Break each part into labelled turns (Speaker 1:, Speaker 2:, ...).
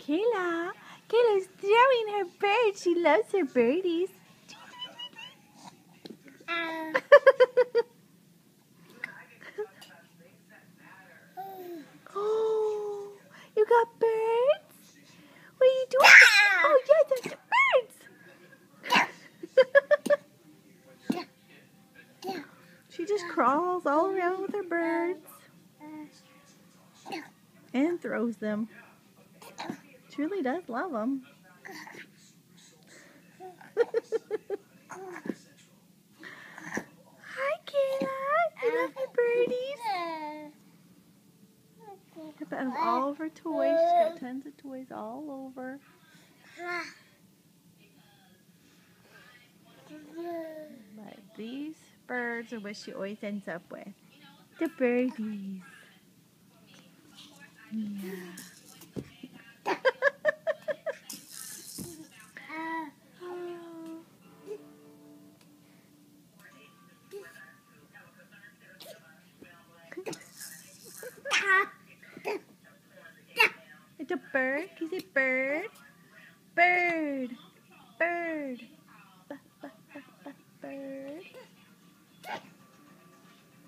Speaker 1: Kayla. Kayla's throwing her bird. She loves her birdies. Oh, you got birds? What are you doing? Oh, yeah, that's the birds. She just crawls all around with her birds and throws them. She really does love them. Hi, Kayla. You love your birdies? I bet them all over toys. She's got tons of toys all over. But these birds are what she always ends up with. The birdies. Yeah. It's a bird. Can you say bird? Bird. Bird. Bird.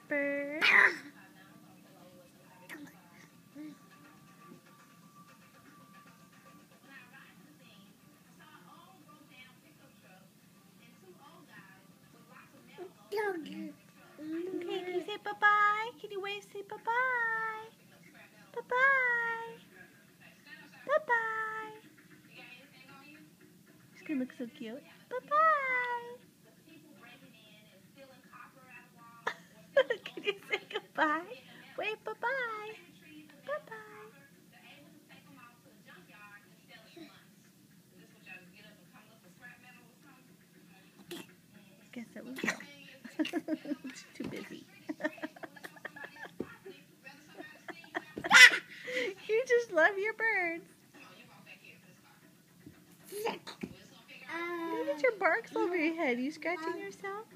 Speaker 1: Bird. Okay, can you say bye-bye? Can you wave, say bye-bye? Bye-bye. Bye-bye. She's gonna look so cute. Bye-bye. Can you say goodbye? Wave bye-bye. Bye-bye. Guess that was no. Too busy. You just love your birds. Look at your barks over your head. You scratching yourself?